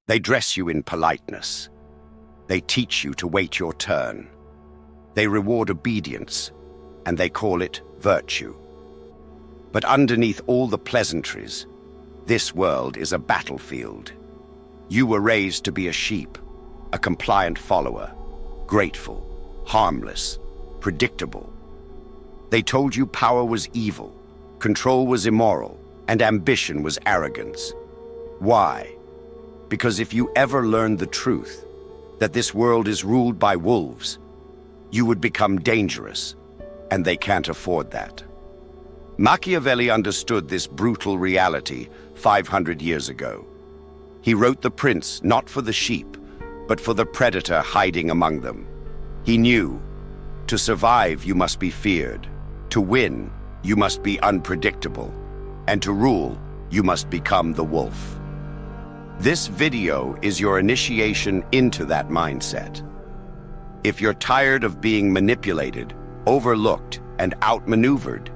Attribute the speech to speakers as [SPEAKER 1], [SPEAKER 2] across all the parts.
[SPEAKER 1] They dress you in politeness. They teach you to wait your turn. They reward obedience, and they call it virtue. But underneath all the pleasantries, this world is a battlefield. You were raised to be a sheep, a compliant follower, grateful, harmless, predictable. They told you power was evil, control was immoral, and ambition was arrogance. Why? Because if you ever learned the truth, that this world is ruled by wolves, you would become dangerous, and they can't afford that. Machiavelli understood this brutal reality 500 years ago. He wrote The Prince not for the sheep, but for the predator hiding among them. He knew, to survive you must be feared, to win you must be unpredictable, and to rule you must become the wolf. This video is your initiation into that mindset. If you're tired of being manipulated, overlooked, and outmaneuvered,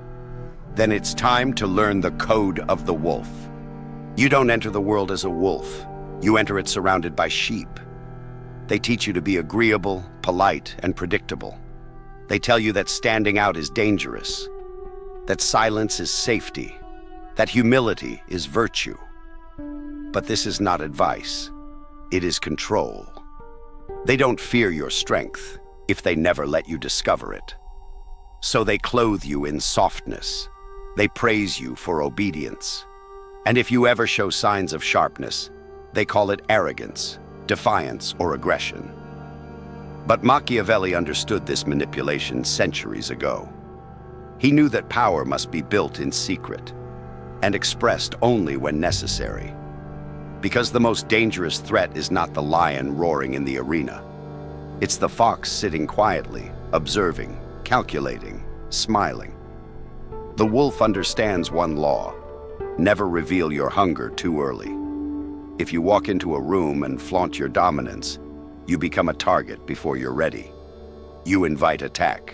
[SPEAKER 1] then it's time to learn the code of the wolf. You don't enter the world as a wolf. You enter it surrounded by sheep. They teach you to be agreeable, polite, and predictable. They tell you that standing out is dangerous, that silence is safety, that humility is virtue. But this is not advice. It is control. They don't fear your strength if they never let you discover it. So they clothe you in softness. They praise you for obedience. And if you ever show signs of sharpness, they call it arrogance, defiance, or aggression. But Machiavelli understood this manipulation centuries ago. He knew that power must be built in secret and expressed only when necessary. Because the most dangerous threat is not the lion roaring in the arena. It's the fox sitting quietly, observing, calculating, smiling. The wolf understands one law: never reveal your hunger too early. If you walk into a room and flaunt your dominance, you become a target before you're ready. You invite attack.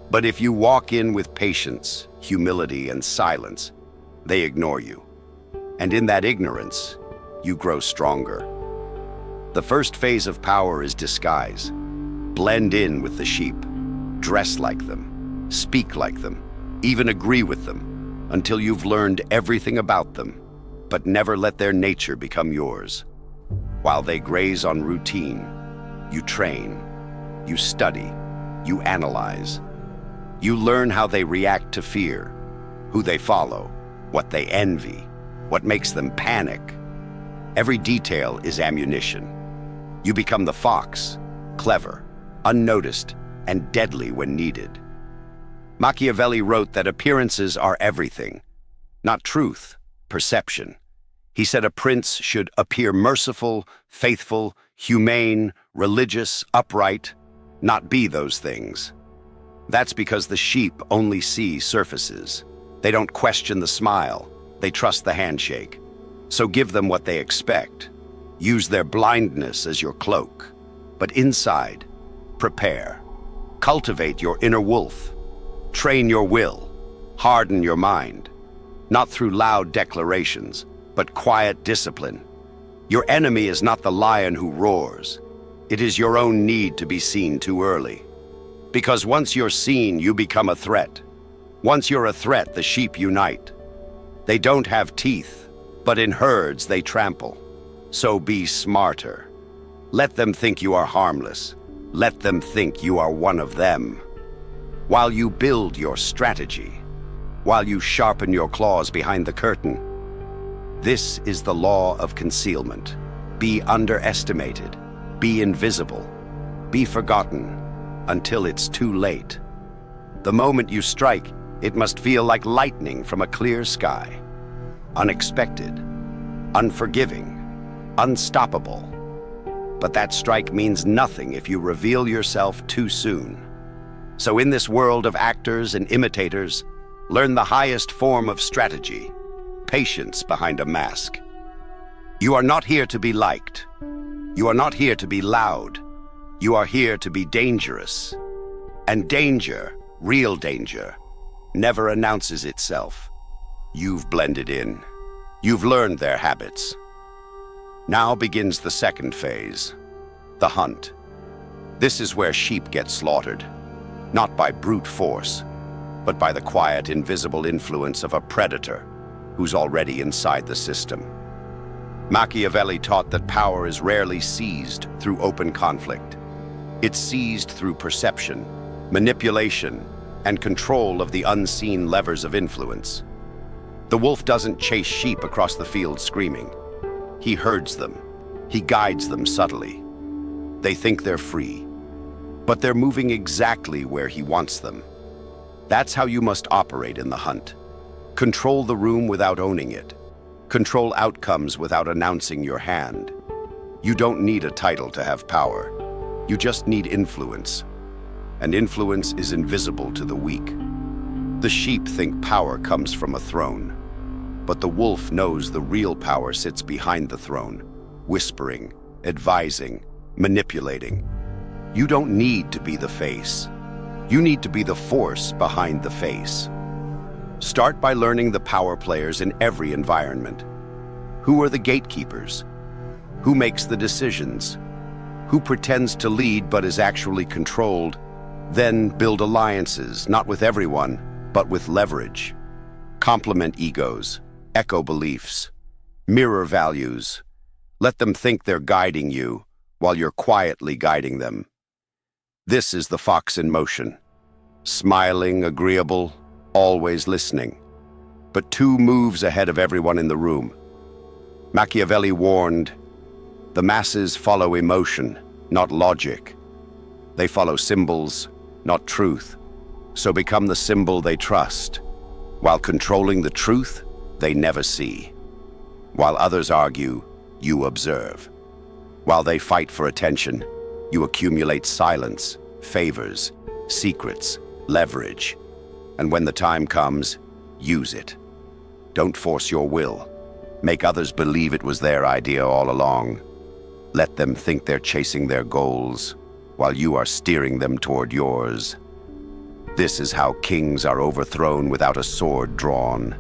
[SPEAKER 1] But if you walk in with patience, humility, and silence, they ignore you. And in that ignorance, you grow stronger. The first phase of power is disguise. Blend in with the sheep. Dress like them. Speak like them. Even agree with them, until you've learned everything about them, but never let their nature become yours. While they graze on routine, you train, you study, you analyze. You learn how they react to fear, who they follow, what they envy, what makes them panic. Every detail is ammunition. You become the fox, clever, unnoticed, and deadly when needed. Machiavelli wrote that appearances are everything, not truth, perception. He said a prince should appear merciful, faithful, humane, religious, upright, not be those things. That's because the sheep only see surfaces. They don't question the smile. They trust the handshake. So give them what they expect. Use their blindness as your cloak. But inside, prepare. Cultivate your inner wolf. Train your will. Harden your mind. Not through loud declarations, but quiet discipline. Your enemy is not the lion who roars. It is your own need to be seen too early. Because once you're seen, you become a threat. Once you're a threat, the sheep unite. They don't have teeth, but in herds they trample. So be smarter. Let them think you are harmless. Let them think you are one of them. While you build your strategy, while you sharpen your claws behind the curtain, this is the law of concealment. Be underestimated. Be invisible. Be forgotten until it's too late. The moment you strike, it must feel like lightning from a clear sky. Unexpected, unforgiving, unstoppable. But that strike means nothing if you reveal yourself too soon. So in this world of actors and imitators, learn the highest form of strategy: patience behind a mask. You are not here to be liked. You are not here to be loud. You are here to be dangerous. And danger, real danger, never announces itself. You've blended in. You've learned their habits. Now begins the second phase, the hunt. This is where sheep get slaughtered, not by brute force, but by the quiet, invisible influence of a predator who's already inside the system. Machiavelli taught that power is rarely seized through open conflict. It's seized through perception, manipulation, and control of the unseen levers of influence. The wolf doesn't chase sheep across the field screaming. He herds them. He guides them subtly. They think they're free, but they're moving exactly where he wants them. That's how you must operate in the hunt. Control the room without owning it. Control outcomes without announcing your hand. You don't need a title to have power. You just need influence. And influence is invisible to the weak. The sheep think power comes from a throne, but the wolf knows the real power sits behind the throne, whispering, advising, manipulating. You don't need to be the face. You need to be the force behind the face. Start by learning the power players in every environment. Who are the gatekeepers? Who makes the decisions? Who pretends to lead but is actually controlled? Then build alliances, not with everyone, but with leverage. Complement egos, echo beliefs, mirror values. Let them think they're guiding you while you're quietly guiding them. This is the fox in motion. Smiling, agreeable, always listening, but 2 moves ahead of everyone in the room. Machiavelli warned, the masses follow emotion, not logic. They follow symbols, not truth. So become the symbol they trust, while controlling the truth they never see. While others argue, you observe. While they fight for attention, you accumulate silence, favors, secrets, leverage. And when the time comes, use it. Don't force your will. Make others believe it was their idea all along. Let them think they're chasing their goals, while you are steering them toward yours. This is how kings are overthrown without a sword drawn.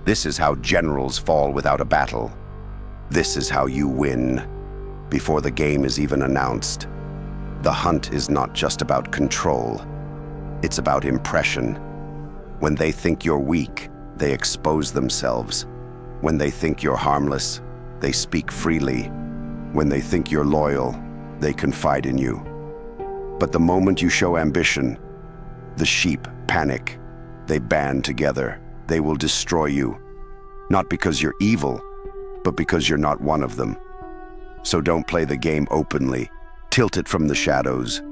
[SPEAKER 1] This is how generals fall without a battle. This is how you win, before the game is even announced. The hunt is not just about control. It's about impression. When they think you're weak, they expose themselves. When they think you're harmless, they speak freely. When they think you're loyal, they confide in you. But the moment you show ambition, the sheep panic. They band together. They will destroy you. Not because you're evil, but because you're not one of them. So don't play the game openly. Tilt it from the shadows.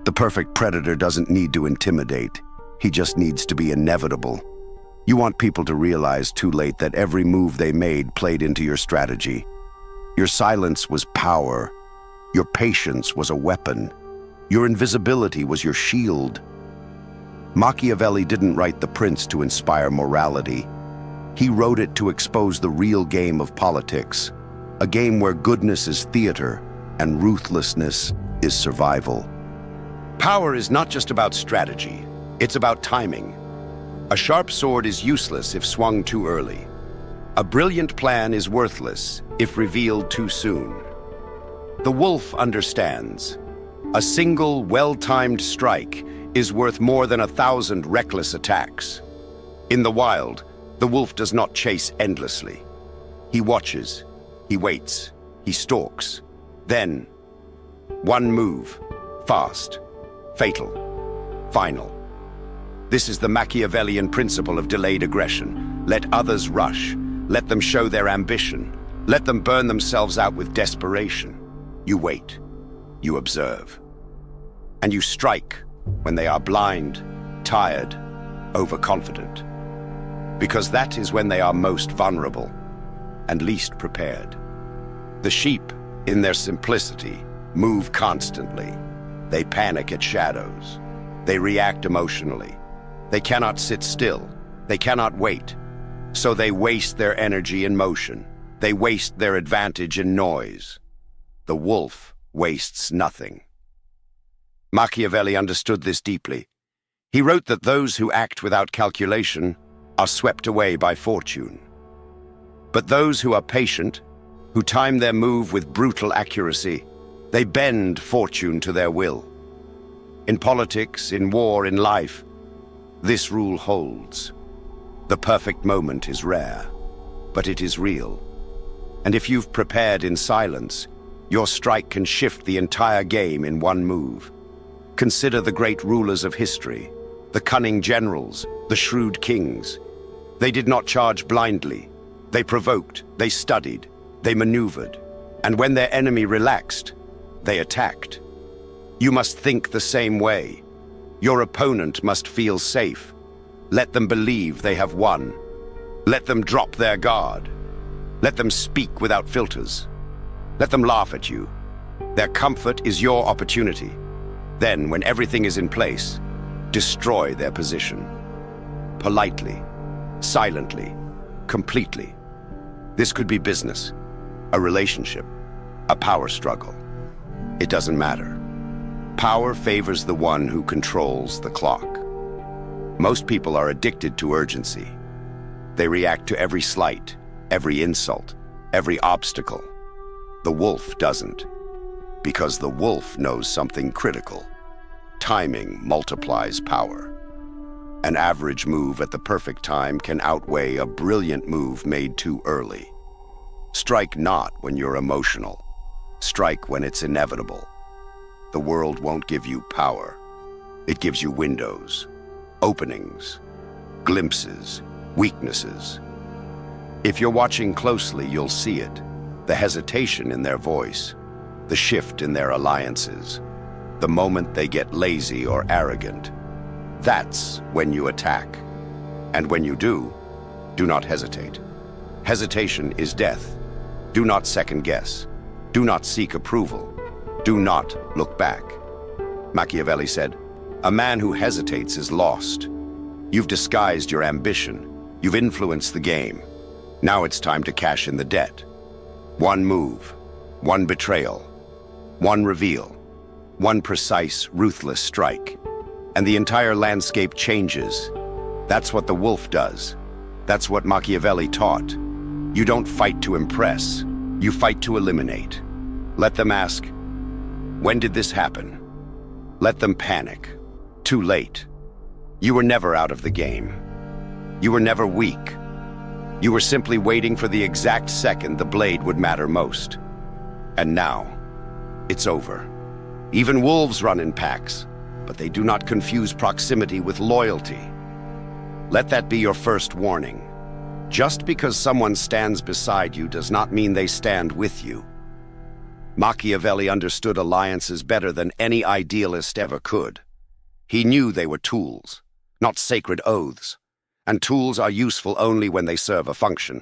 [SPEAKER 1] The perfect predator doesn't need to intimidate. He just needs to be inevitable. You want people to realize too late that every move they made played into your strategy. Your silence was power. Your patience was a weapon. Your invisibility was your shield. Machiavelli didn't write The Prince to inspire morality. He wrote it to expose the real game of politics, a game where goodness is theater and ruthlessness is survival. Power is not just about strategy, it's about timing. A sharp sword is useless if swung too early. A brilliant plan is worthless if revealed too soon. The wolf understands. A single, well-timed strike is worth more than 1,000 reckless attacks. In the wild, the wolf does not chase endlessly. He watches, he waits, he stalks. Then, one move, fast, fatal, final. This is the Machiavellian principle of delayed aggression. Let others rush. Let them show their ambition. Let them burn themselves out with desperation. You wait. You observe. And you strike when they are blind, tired, overconfident. Because that is when they are most vulnerable and least prepared. The sheep, in their simplicity, move constantly. They panic at shadows. They react emotionally. They cannot sit still. They cannot wait. So they waste their energy in motion. They waste their advantage in noise. The wolf wastes nothing. Machiavelli understood this deeply. He wrote that those who act without calculation are swept away by fortune. But those who are patient, who time their move with brutal accuracy. They bend fortune to their will. In politics, in war, in life, this rule holds. The perfect moment is rare, but it is real. And if you've prepared in silence, your strike can shift the entire game in one move. Consider the great rulers of history, the cunning generals, the shrewd kings. They did not charge blindly. They provoked, they studied, they maneuvered. And when their enemy relaxed, they attacked. You must think the same way. Your opponent must feel safe. Let them believe they have won. Let them drop their guard. Let them speak without filters. Let them laugh at you. Their comfort is your opportunity. Then, when everything is in place, destroy their position. Politely, silently, completely. This could be business, a relationship, a power struggle. It doesn't matter. Power favors the one who controls the clock. Most people are addicted to urgency. They react to every slight, every insult, every obstacle. The wolf doesn't, because the wolf knows something critical. Timing multiplies power. An average move at the perfect time can outweigh a brilliant move made too early. Strike not when you're emotional. Strike when it's inevitable. The world won't give you power. It gives you windows, openings, glimpses, weaknesses. If you're watching closely, you'll see it. The hesitation in their voice, the shift in their alliances, the moment they get lazy or arrogant. That's when you attack. And when you do not hesitate. Hesitation is death. Do not second guess. Do not seek approval. Do not look back. Machiavelli said, "A man who hesitates is lost." You've disguised your ambition. You've influenced the game. Now it's time to cash in the debt. One move, one betrayal, one reveal, one precise, ruthless strike, and the entire landscape changes. That's what the wolf does. That's what Machiavelli taught. You don't fight to impress. You fight to eliminate. Let them ask, "When did this happen?" Let them panic. Too late. You were never out of the game. You were never weak. You were simply waiting for the exact second the blade would matter most. And now, it's over. Even wolves run in packs, but they do not confuse proximity with loyalty. Let that be your first warning. Just because someone stands beside you does not mean they stand with you. Machiavelli understood alliances better than any idealist ever could. He knew they were tools, not sacred oaths. And tools are useful only when they serve a function.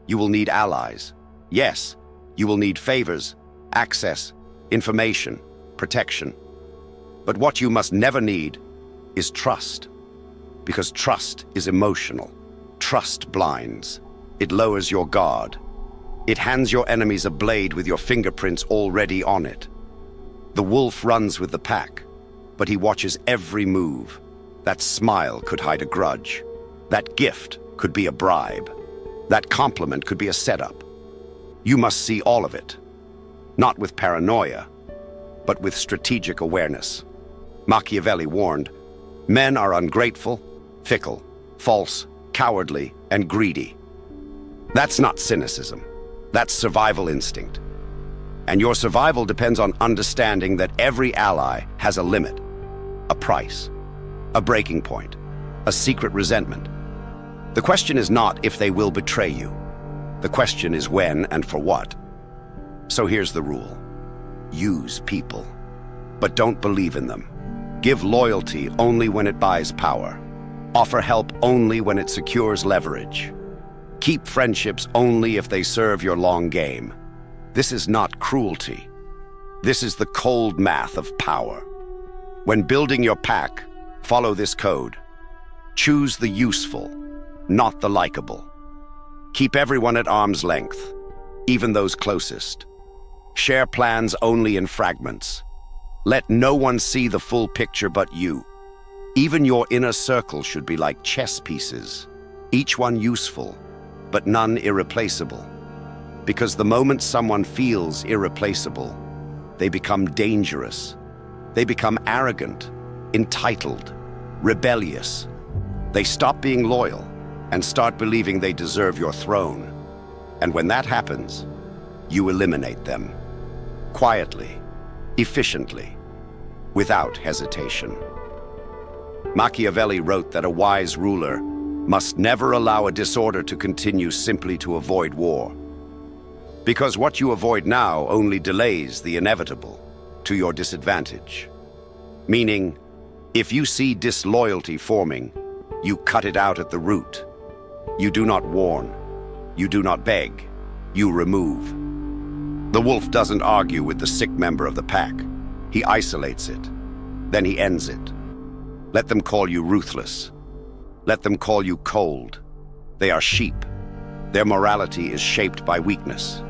[SPEAKER 1] You will need allies. Yes, you will need favors, access, information, protection. But what you must never need is trust. Because trust is emotional. Trust blinds. It lowers your guard. It hands your enemies a blade with your fingerprints already on it. The wolf runs with the pack, but he watches every move. That smile could hide a grudge. That gift could be a bribe. That compliment could be a setup. You must see all of it. Not with paranoia, but with strategic awareness. Machiavelli warned, men are ungrateful, fickle, false, cowardly, and greedy. That's not cynicism. That's survival instinct. And your survival depends on understanding that every ally has a limit, a price, a breaking point, a secret resentment. The question is not if they will betray you. The question is when and for what. So here's the rule. Use people, but don't believe in them. Give loyalty only when it buys power. Offer help only when it secures leverage. Keep friendships only if they serve your long game. This is not cruelty. This is the cold math of power. When building your pack, follow this code. Choose the useful, not the likable. Keep everyone at arm's length, even those closest. Share plans only in fragments. Let no one see the full picture but you. Even your inner circle should be like chess pieces, each one useful, but none irreplaceable. Because the moment someone feels irreplaceable, they become dangerous. They become arrogant, entitled, rebellious. They stop being loyal and start believing they deserve your throne. And when that happens, you eliminate them. Quietly, efficiently, without hesitation. Machiavelli wrote that a wise ruler must never allow a disorder to continue simply to avoid war. Because what you avoid now only delays the inevitable to your disadvantage. Meaning, if you see disloyalty forming, you cut it out at the root. You do not warn. You do not beg. You remove. The wolf doesn't argue with the sick member of the pack. He isolates it. Then he ends it. Let them call you ruthless. Let them call you cold. They are sheep. Their morality is shaped by weakness.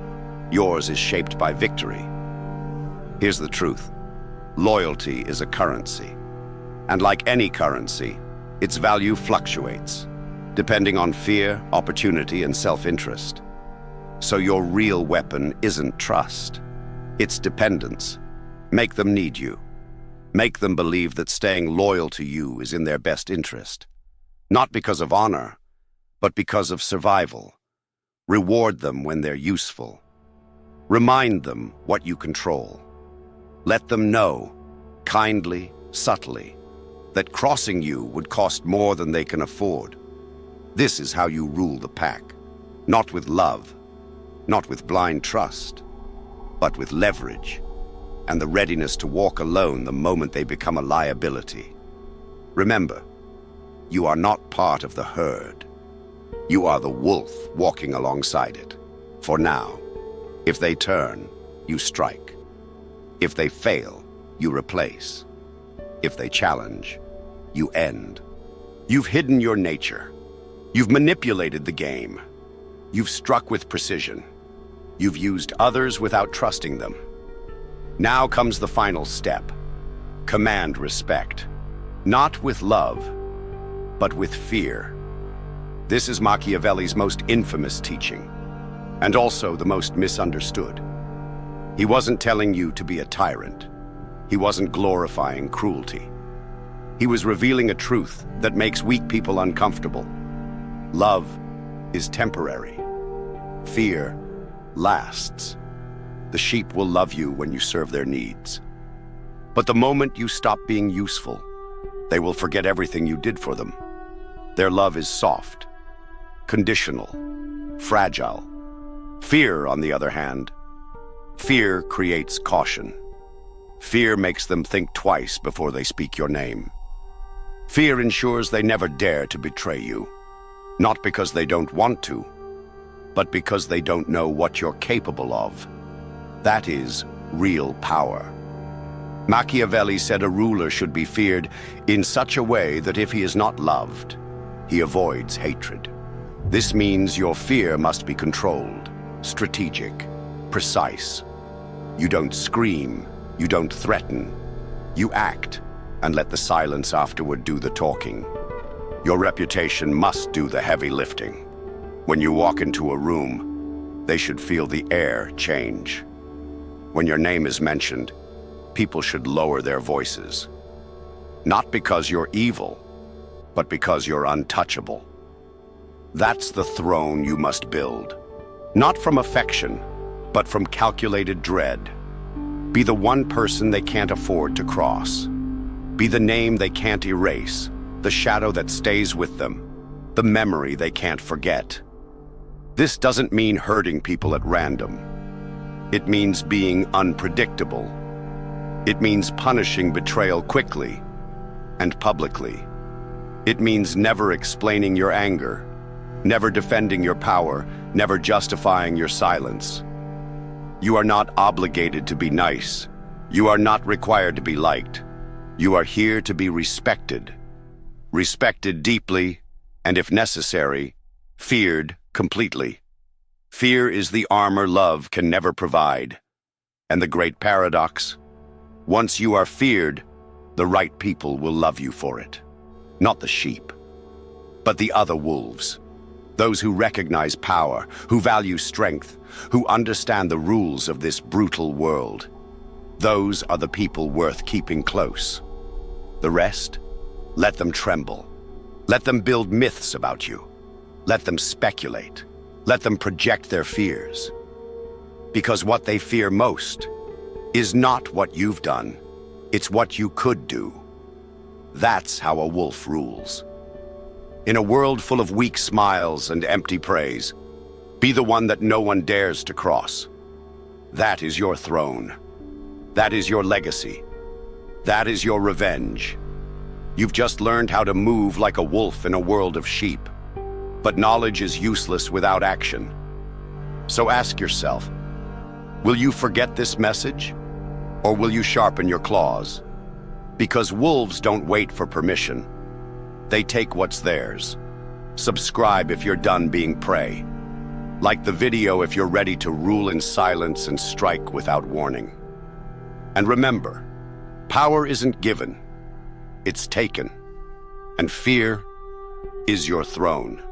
[SPEAKER 1] Yours is shaped by victory. Here's the truth. Loyalty is a currency. And like any currency, its value fluctuates, depending on fear, opportunity, and self-interest. So your real weapon isn't trust. It's dependence. Make them need you. Make them believe that staying loyal to you is in their best interest. Not because of honor, but because of survival. Reward them when they're useful. Remind them what you control. Let them know, kindly, subtly, that crossing you would cost more than they can afford. This is how you rule the pack. Not with love, not with blind trust, but with leverage and the readiness to walk alone the moment they become a liability. Remember, you are not part of the herd. You are the wolf walking alongside it. For now, if they turn, you strike. If they fail, you replace. If they challenge, you end. You've hidden your nature. You've manipulated the game. You've struck with precision. You've used others without trusting them. Now comes the final step. Command respect. Not with love, but with fear. This is Machiavelli's most infamous teaching, and also the most misunderstood. He wasn't telling you to be a tyrant. He wasn't glorifying cruelty. He was revealing a truth that makes weak people uncomfortable. Love is temporary. Fear lasts. The sheep will love you when you serve their needs. But the moment you stop being useful, they will forget everything you did for them. Their love is soft, conditional, fragile. Fear, on the other hand, fear creates caution. Fear makes them think twice before they speak your name. Fear ensures they never dare to betray you, not because they don't want to, but because they don't know what you're capable of. That is real power. Machiavelli said a ruler should be feared in such a way that if he is not loved, he avoids hatred. This means your fear must be controlled, strategic, precise. You don't scream, you don't threaten. You act and let the silence afterward do the talking. Your reputation must do the heavy lifting. When you walk into a room, they should feel the air change. When your name is mentioned, people should lower their voices. Not because you're evil, but because you're untouchable. That's the throne you must build. Not from affection, but from calculated dread. Be the one person they can't afford to cross. Be the name they can't erase, the shadow that stays with them, the memory they can't forget. This doesn't mean hurting people at random. It means being unpredictable. It means punishing betrayal quickly and publicly. It means never explaining your anger, never defending your power, never justifying your silence. You are not obligated to be nice. You are not required to be liked. You are here to be respected. Respected deeply, and if necessary, feared completely. Fear is the armor love can never provide. And the great paradox: once you are feared, the right people will love you for it. Not the sheep, but the other wolves. Those who recognize power, who value strength, who understand the rules of this brutal world. Those are the people worth keeping close. The rest? Let them tremble. Let them build myths about you. Let them speculate. Let them project their fears. Because what they fear most is not what you've done, it's what you could do. That's how a wolf rules. In a world full of weak smiles and empty praise, be the one that no one dares to cross. That is your throne. That is your legacy. That is your revenge. You've just learned how to move like a wolf in a world of sheep. But knowledge is useless without action. So ask yourself, will you forget this message? Or will you sharpen your claws? Because wolves don't wait for permission. They take what's theirs. Subscribe if you're done being prey. Like the video if you're ready to rule in silence and strike without warning. And remember, power isn't given, it's taken. And fear is your throne.